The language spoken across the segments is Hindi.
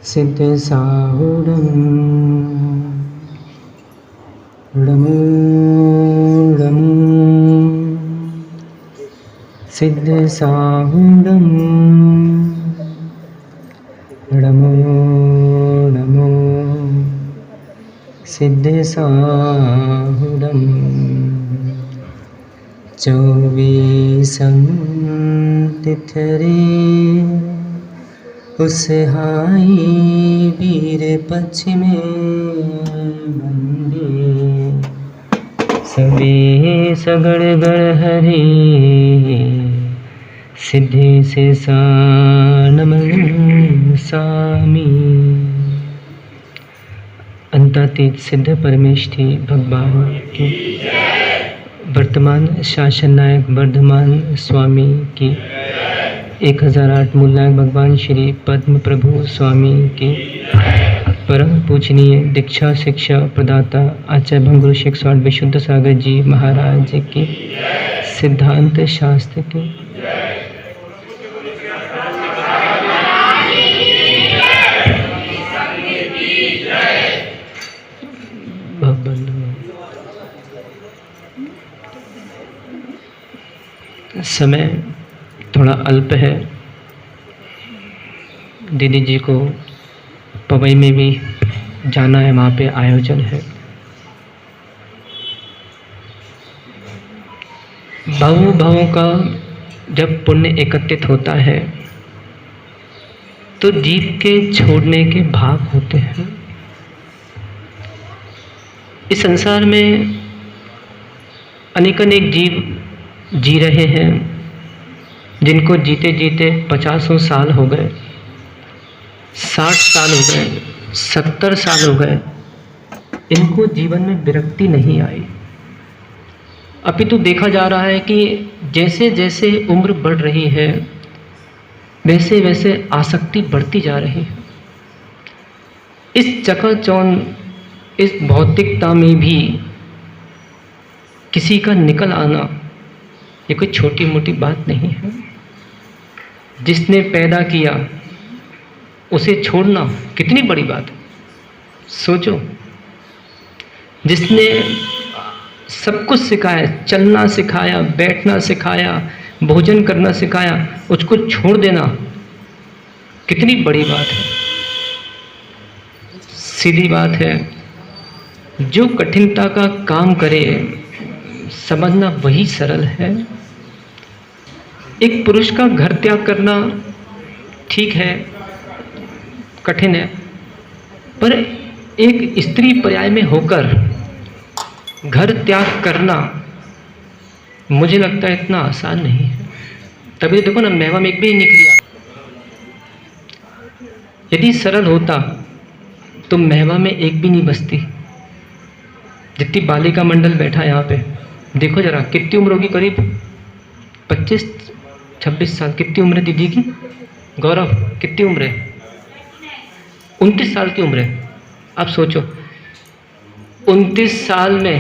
सिद्धसाहुडं रमो रमो सिद्धसाहुडं रमो रमो सिद्धसाहुडं चौबीसं तिथरे उसहाई वीर पश्चिमे बंदे सबे सगड़ गढ़ हरे सिद्धि से सामी। अंतातीत सिद्ध परमेष्ठी भगवान की, वर्तमान शासन नायक वर्धमान स्वामी की, 1008 मूलनायक भगवान श्री पद्म प्रभु स्वामी की, परम पूजनीय दीक्षा शिक्षा प्रदाता आचार्य भंगुरु शेख स्वामी विशुद्ध सागर जी महाराज की, सिद्धांत शास्त्र की, समय थोड़ा अल्प है। दीदी जी को पवई में भी जाना है, वहाँ पे आयोजन है। भावों का जब पुण्य एकत्रित होता है तो जीव के छोड़ने के भाव होते हैं। इस संसार में अनेक जीव जी रहे हैं, जिनको जीते जीते 50 साल हो गए, 60 साल हो गए, 70 साल हो गए, इनको जीवन में विरक्ति नहीं आई। अपितु देखा जा रहा है कि जैसे जैसे उम्र बढ़ रही है वैसे वैसे आसक्ति बढ़ती जा रही है। इस चकाचौंध, इस भौतिकता में भी किसी का निकल आना ये कोई छोटी मोटी बात नहीं है। जिसने पैदा किया उसे छोड़ना कितनी बड़ी बात है, सोचो। जिसने सब कुछ सिखाया, चलना सिखाया, बैठना सिखाया, भोजन करना सिखाया, उसको छोड़ देना कितनी बड़ी बात है। सीधी बात है, जो कठिनता का काम करे समझना वही सरल है। एक पुरुष का घर त्याग करना ठीक है, कठिन है, पर एक स्त्री पर्याय में होकर घर त्याग करना मुझे लगता है इतना आसान नहीं है। तभी देखो ना, मेवा में एक भी निकलिया। यदि सरल होता तो मेवा में एक भी नहीं बसती। जितनी बालिका मंडल बैठा यहाँ पे, देखो जरा कितनी उम्र होगी, करीब 25-26 साल। कितनी उम्र है दीदी की? गौरव कितनी उम्र है? 29 साल की उम्र है। आप सोचो 29 साल में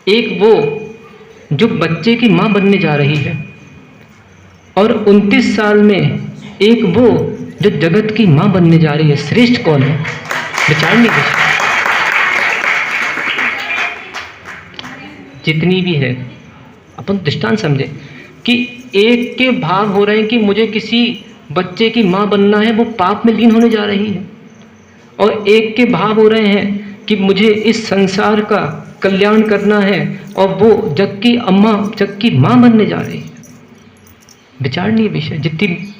एक वो जो बच्चे की माँ बनने जा रही है, और 29 साल में एक वो जो जगत की माँ बनने जा रही है। श्रेष्ठ कौन है? विचार नहीं कुछ। जितनी भी है अपन दृष्टांत समझे कि एक के भाव हो रहे हैं कि मुझे किसी बच्चे की माँ बनना है, वो पाप में लीन होने जा रही है, और एक के भाव हो रहे हैं कि मुझे इस संसार का कल्याण करना है, और वो जग की अम्मा, जग की माँ बनने जा रही है। विचारणीय विषय। जितनी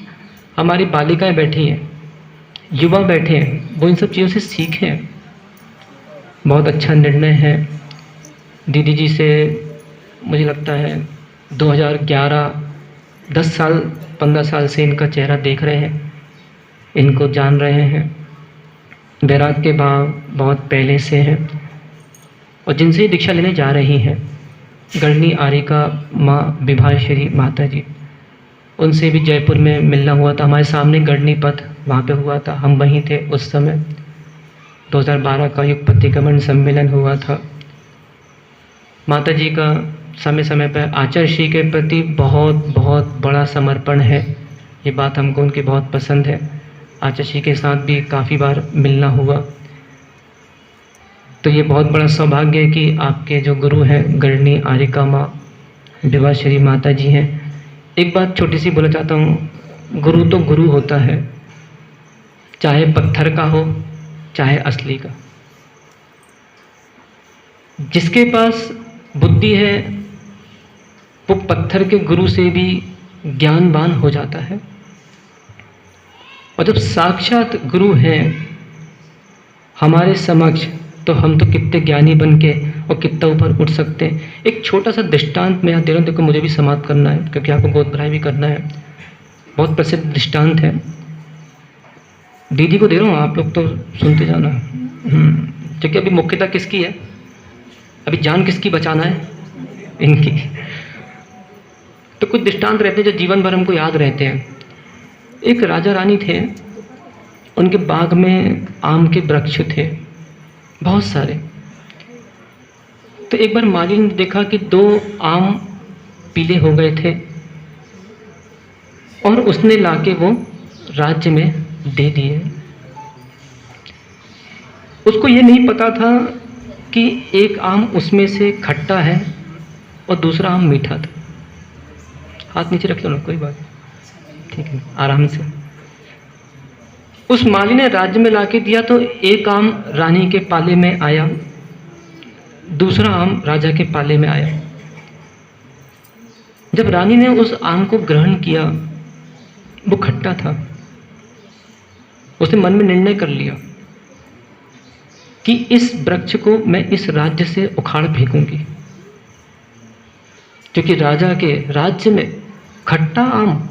हमारी बालिकाएं बैठी हैं, युवा बैठे हैं, वो इन सब चीज़ों से सीखें। बहुत अच्छा निर्णय है। दीदी जी से मुझे लगता है 2011, 10 साल 15 साल से इनका चेहरा देख रहे हैं, इनको जान रहे हैं। वैराग के भाव बहुत पहले से हैं, और जिनसे दीक्षा लेने जा रही हैं गढ़नी आरिका माँ विभाश्री माता जी, उनसे भी जयपुर में मिलना हुआ था। हमारे सामने गढ़नी पथ वहाँ पे हुआ था, हम वहीं थे उस समय। 2012 का युग प्रतिक्रमण सम्मेलन हुआ था। माता जी का समय समय पर आचार्य श्री के प्रति बहुत बहुत बड़ा समर्पण है। ये बात हमको उनकी बहुत पसंद है। आचार्य जी के साथ भी काफ़ी बार मिलना हुआ, तो ये बहुत बड़ा सौभाग्य है कि आपके जो गुरु हैं गढ़नी आरिका माँ विभा श्री माता जी हैं। एक बात छोटी सी बोलना चाहता हूँ, गुरु तो गुरु होता है, चाहे पत्थर का हो चाहे असली का। जिसके पास बुद्धि है वो पत्थर के गुरु से भी ज्ञानवान हो जाता है, और जब साक्षात गुरु हैं हमारे समक्ष तो हम तो कितने ज्ञानी बन के और कितना ऊपर उठ सकते हैं। एक छोटा सा दृष्टांत मैं यहाँ दे रहा हूँ, देखो मुझे भी समाप्त करना है क्योंकि आपको गोद भराई भी करना है। बहुत प्रसिद्ध दृष्टांत है, दीदी को दे रहा हूँ, आप लोग तो सुनते जाना। क्योंकि अभी मुख्यता किसकी है, अभी जान किसकी बचाना है, इनकी। तो कुछ दृष्टांत रहते हैं जो जीवन भर हमको याद रहते हैं। एक राजा रानी थे, उनके बाग में आम के वृक्ष थे बहुत सारे। तो एक बार माली ने देखा कि 2 आम पीले हो गए थे और उसने लाके वो राज्य में दे दिए। उसको ये नहीं पता था कि एक आम उसमें से खट्टा है और दूसरा आम मीठा था। हाथ नीचे रख लो ना, कोई बात नहीं, ठीक है, आराम से। उस माली ने राज्य में लाके दिया तो एक आम रानी के पाले में आया, दूसरा आम राजा के पाले में आया। जब रानी ने उस आम को ग्रहण किया वो खट्टा था। उसने मन में निर्णय कर लिया कि इस वृक्ष को मैं इस राज्य से उखाड़ फेंकूंगी, क्योंकि राजा के राज्य में खट्टा आम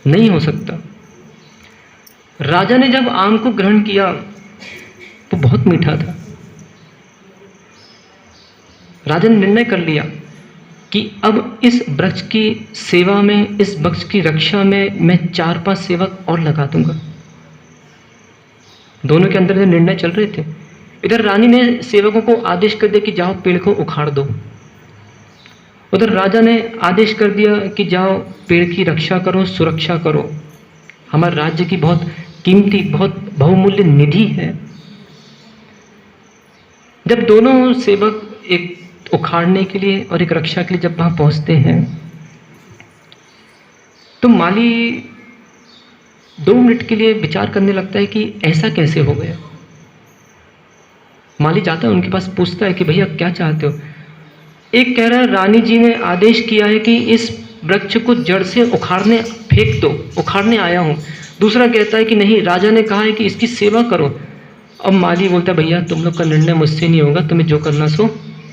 नहीं हो सकता। राजा ने जब आम को ग्रहण किया वो बहुत मीठा था। राजा ने निर्णय कर लिया कि अब इस वृक्ष की सेवा में, इस वृक्ष की रक्षा में मैं 4-5 सेवक और लगा दूंगा। दोनों के अंदर निर्णय चल रहे थे। इधर रानी ने सेवकों को आदेश कर दिया कि जाओ पेड़ को उखाड़ दो, उधर राजा ने आदेश कर दिया कि जाओ पेड़ की रक्षा करो, सुरक्षा करो, हमारे राज्य की बहुत कीमती, बहुत बहुमूल्य निधि है। जब दोनों सेवक एक उखाड़ने के लिए और एक रक्षा के लिए जब वहां पहुंचते हैं तो माली 2 मिनट के लिए विचार करने लगता है कि ऐसा कैसे हो गया। माली जाता है उनके पास, पूछता है कि भैया क्या चाहते हो। एक कह रहा है रानी जी ने आदेश किया है कि इस वृक्ष को जड़ से उखाड़ने फेंक दो, उखाड़ने आया हूं। दूसरा कहता है कि नहीं, राजा ने कहा है कि इसकी सेवा करो। अब माली बोलता है भैया तुम लोग का निर्णय मुझसे नहीं होगा, तुम्हें जो करना सो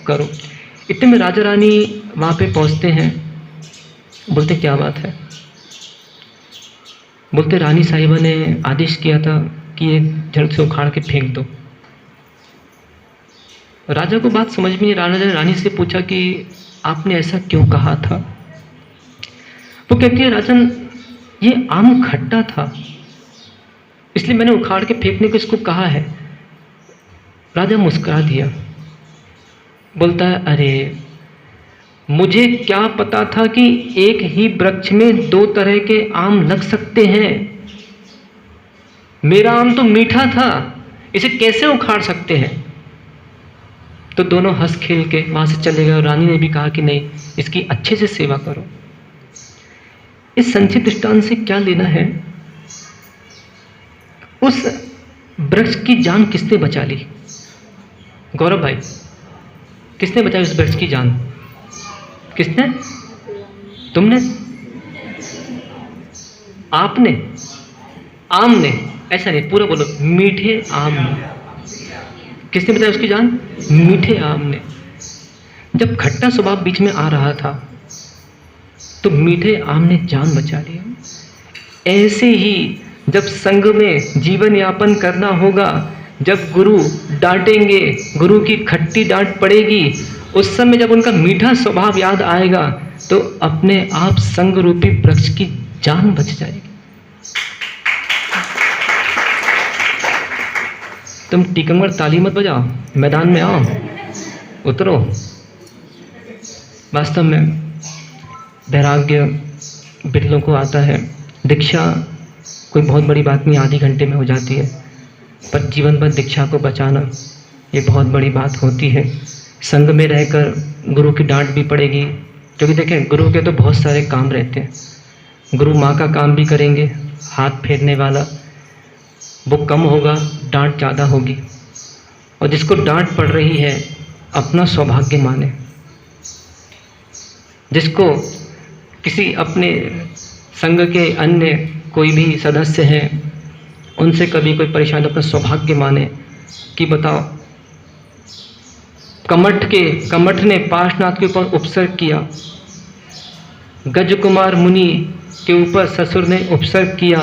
करो। इतने में राजा रानी वहां पे पहुंचते हैं। बोलते क्या बात है। बोलते रानी साहिबा ने आदेश किया था कि ये जड़ से उखाड़ के फेंक दो। राजा को बात समझ में नहीं। राजा ने रानी से पूछा कि आपने ऐसा क्यों कहा था। वो कहती है राजन ये आम खट्टा था इसलिए मैंने उखाड़ के फेंकने को इसको कहा है। राजा मुस्कुरा दिया, बोलता है अरे मुझे क्या पता था कि एक ही वृक्ष में 2 तरह के आम लग सकते हैं। मेरा आम तो मीठा था, इसे कैसे उखाड़ सकते हैं। तो दोनों हंस खेल के वहां से चले गए और रानी ने भी कहा कि नहीं, इसकी अच्छे से सेवा करो। इस संक्षिप्त दृष्टांत से क्या लेना है, उस वृक्ष की जान किसने बचा ली। गौरव भाई, किसने बचाई उस वृक्ष की जान? किसने? तुमने? आपने? आम ने? ऐसा नहीं, पूरा बोलो, मीठे आम ने। किसने बचाई उसकी जान? मीठे आम ने। जब खट्टा स्वभाव बीच में आ रहा था तो मीठे आम ने जान बचा ली। ऐसे ही जब संग में जीवन यापन करना होगा, जब गुरु डांटेंगे, गुरु की खट्टी डांट पड़ेगी, उस समय जब उनका मीठा स्वभाव याद आएगा तो अपने आप संग रूपी वृक्ष की जान बच जाएगी। तुम टीकमगढ़ ताली मत बजाओ, मैदान में आओ, उतरो। वास्तव में वैराग्य बिरलों को आता है, दीक्षा कोई बहुत बड़ी बात नहीं, आधे घंटे में हो जाती है, पर जीवन भर दीक्षा को बचाना ये बहुत बड़ी बात होती है। संग में रहकर गुरु की डांट भी पड़ेगी, क्योंकि देखें गुरु के तो बहुत सारे काम रहते हैं। गुरु माँ का काम भी करेंगे, हाथ फेरने वाला वो कम होगा, डांट ज़्यादा होगी। और जिसको डांट पड़ रही है अपना सौभाग्य माने। जिसको किसी अपने संघ के अन्य कोई भी सदस्य हैं उनसे कभी कोई परेशानी, अपना सौभाग्य माने कि बताओ कमठ ने पार्श्वनाथ के ऊपर उपसर्ग किया, गज कुमार मुनि के ऊपर ससुर ने उपसर्ग किया,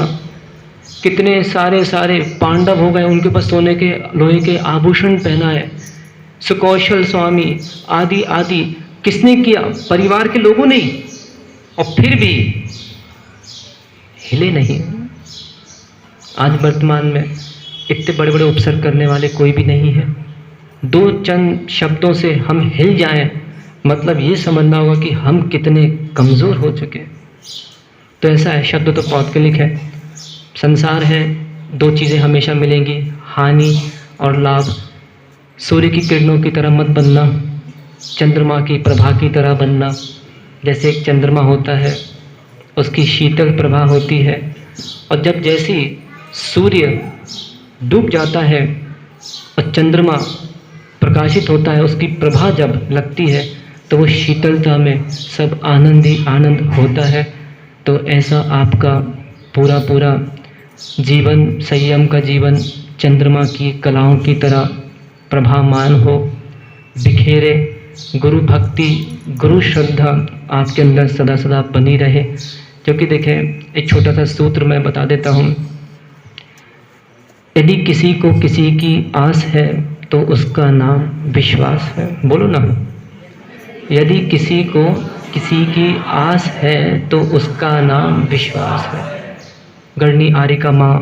कितने सारे पांडव हो गए, उनके ऊपर सोने के लोहे के आभूषण पहनाए, सुकौशल स्वामी आदि आदि किसने किया? परिवार के लोगों ने। और फिर भी हिले नहीं। आज वर्तमान में इतने बड़े बड़े उपसर्ग करने वाले कोई भी नहीं है। दो चंद शब्दों से हम हिल जाएं, मतलब ये समझना होगा कि हम कितने कमज़ोर हो चुके। तो ऐसा है, शब्द तो पौद्गलिक है। संसार है, दो चीज़ें हमेशा मिलेंगी, हानि और लाभ। सूर्य की किरणों की तरह मत बनना, चंद्रमा की प्रभा की तरह बनना। जैसे एक चंद्रमा होता है, उसकी शीतल प्रभा होती है, और जब जैसी सूर्य डूब जाता है और चंद्रमा प्रकाशित होता है, उसकी प्रभा जब लगती है तो वो शीतलता में सब आनंद ही आनंद होता है। तो ऐसा आपका पूरा जीवन, संयम का जीवन चंद्रमा की कलाओं की तरह प्रभामान हो, बिखेरे। गुरु भक्ति, गुरु श्रद्धा आपके अंदर सदा सदा बनी रहे। क्योंकि देखें, एक छोटा सा सूत्र मैं बता देता हूँ। यदि किसी को किसी की आस है तो उसका नाम विश्वास है। बोलो ना। यदि किसी को किसी की आस है तो उसका नाम विश्वास है। गढ़नी आरिका माँ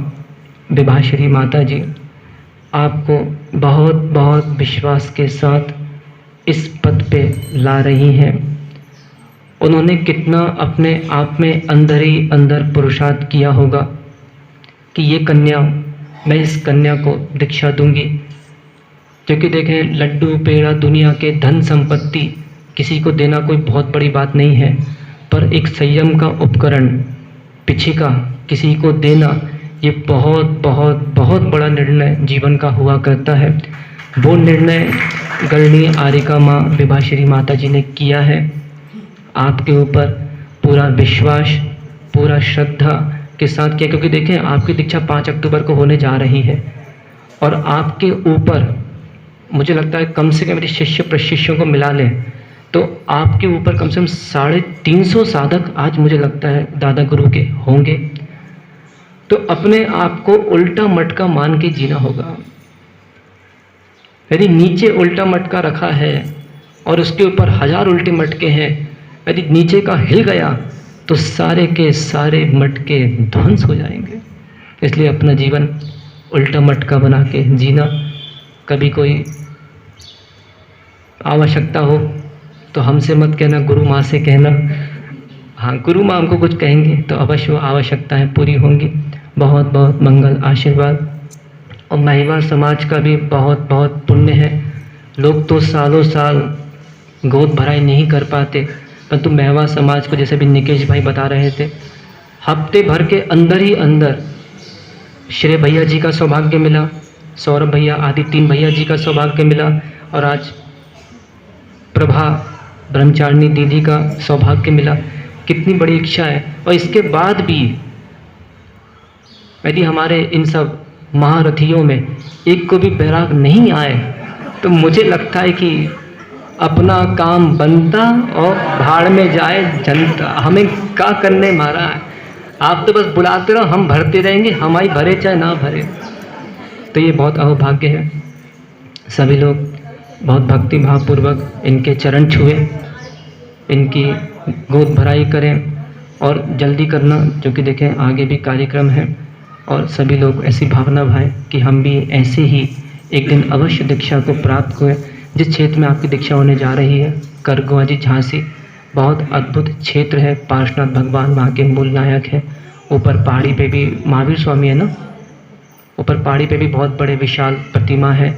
विभाश्री माता जी आपको बहुत बहुत विश्वास के साथ इस पद पे ला रही हैं। उन्होंने कितना अपने आप में अंदर ही अंदर पुरुषार्थ किया होगा कि ये कन्या, मैं इस कन्या को दीक्षा दूंगी। क्योंकि देखें, लड्डू पेड़ा दुनिया के धन संपत्ति किसी को देना कोई बहुत बड़ी बात नहीं है, पर एक संयम का उपकरण पीछे का किसी को देना ये बहुत बहुत बहुत बड़ा निर्णय जीवन का हुआ करता है। वो निर्णय गढ़नी आरिका माँ विभाश्री माता जी ने किया है। आपके ऊपर पूरा विश्वास, पूरा श्रद्धा के साथ किया। क्योंकि देखें, आपकी दीक्षा 5 अक्टूबर को होने जा रही है, और आपके ऊपर मुझे लगता है कम से कम मेरे शिष्य प्रशिष्यों को मिला लें तो आपके ऊपर कम से कम 350 साधक आज मुझे लगता है दादा गुरु के होंगे। तो अपने आप को उल्टा मटका मान के जीना होगा। यदि नीचे उल्टा मटका रखा है और उसके ऊपर 1000 उल्टे मटके हैं, यदि नीचे का हिल गया तो सारे के सारे मटके ध्वंस हो जाएंगे। इसलिए अपना जीवन उल्टा मटका बना के जीना। कभी कोई आवश्यकता हो तो हमसे मत कहना, गुरु माँ से कहना। हाँ, गुरु माँ हमको कुछ कहेंगे तो अवश्य वो आवश्यकताएँ पूरी होंगी। बहुत बहुत मंगल आशीर्वाद। और महिमा समाज का भी बहुत बहुत पुण्य है। लोग तो सालों साल गोद भराई नहीं कर पाते, परंतु महवा समाज को, जैसे भी निकेश भाई बता रहे थे, हफ्ते भर के अंदर ही अंदर श्रेय भैया जी का सौभाग्य मिला, सौरभ भैया आदि 3 भैया जी का सौभाग्य मिला, और आज प्रभा ब्रह्मचारिणी दीदी का सौभाग्य मिला। कितनी बड़ी इच्छा है। और इसके बाद भी यदि हमारे इन सब महारथियों में एक को भी बैराग नहीं आए तो मुझे लगता है कि अपना काम बनता और भाड़ में जाए जनता। हमें क्या करने मारा है? आप तो बस बुलाते रहो, हम भरते रहेंगे, हमारी भरे चाहे ना भरे। तो ये बहुत अहोभाग्य है। सभी लोग बहुत भक्ति भावपूर्वक इनके चरण छुए, इनकी गोद भराई करें और जल्दी करना, क्योंकि देखें आगे भी कार्यक्रम है। और सभी लोग ऐसी भावना भाएं कि हम भी ऐसे ही एक दिन अवश्य दीक्षा को प्राप्त हुए। जिस क्षेत्र में आपकी दीक्षा होने जा रही है, करगोजी झांसी, बहुत अद्भुत क्षेत्र है। पार्श्वनाथ भगवान वहाँ के मूल नायक हैं। ऊपर पहाड़ी पे भी महावीर स्वामी है ना, ऊपर पहाड़ी पे भी बहुत बड़े विशाल प्रतिमा है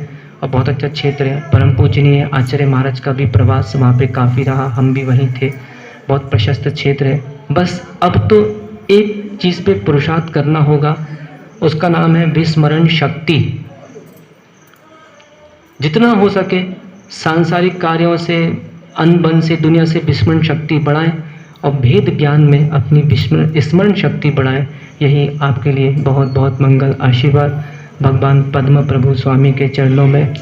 और बहुत अच्छा क्षेत्र है। परम पूजनीय आचार्य महाराज का भी प्रवास वहाँ पे काफ़ी रहा, हम भी वहीं थे। बहुत प्रशस्त क्षेत्र है। बस अब तो एक चीज़ पे पुरुषार्थ करना होगा, उसका नाम है विस्मरण शक्ति। जितना हो सके सांसारिक कार्यों से, अनबन से, दुनिया से विस्मरण शक्ति बढ़ाएं और भेद ज्ञान में अपनी स्मरण शक्ति बढ़ाएं। यही आपके लिए बहुत बहुत मंगल आशीर्वाद। भगवान पद्म प्रभु स्वामी के चरणों में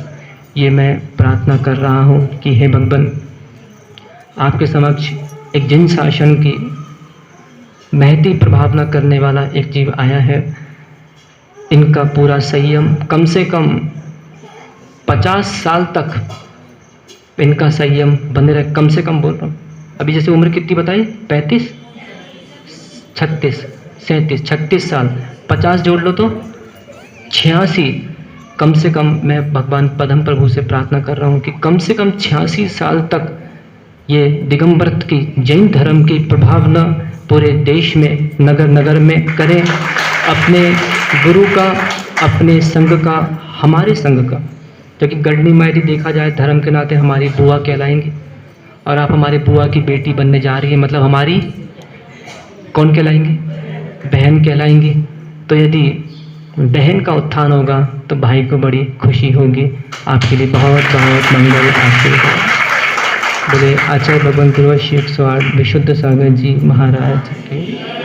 ये मैं प्रार्थना कर रहा हूँ कि हे भगवान, आपके समक्ष एक जिन शासन की महती प्रभावना करने वाला एक जीव आया है, इनका पूरा संयम कम से कम 50 साल तक इनका संयम बने रहे। कम से कम बोल रहा हूँ। अभी जैसे उम्र कितनी बताई? 35, 36, 37, 36 साल, 50 जोड़ लो तो 86। कम से कम मैं भगवान पद्म प्रभु से प्रार्थना कर रहा हूँ कि कम से कम 86 साल तक ये दिगंबरत की, जैन धर्म की प्रभावना पूरे देश में, नगर नगर में करें। अपने गुरु का, अपने संघ का, हमारे संघ का, क्योंकि गढ़नी मायरी देखा जाए धर्म के नाते हमारी बुआ कहलाएंगी और आप हमारे बुआ की बेटी बनने जा रही है, मतलब हमारी कौन कहलाएंगी? बहन कहलाएंगी। तो यदि बहन का उत्थान होगा तो भाई को बड़ी खुशी होगी। आपके लिए बहुत बहुत मंगल आशीर्वाद। बोले आचार्य भगवान गुरु शिव स्वार्थ विशुद्ध सागर जी महाराज के।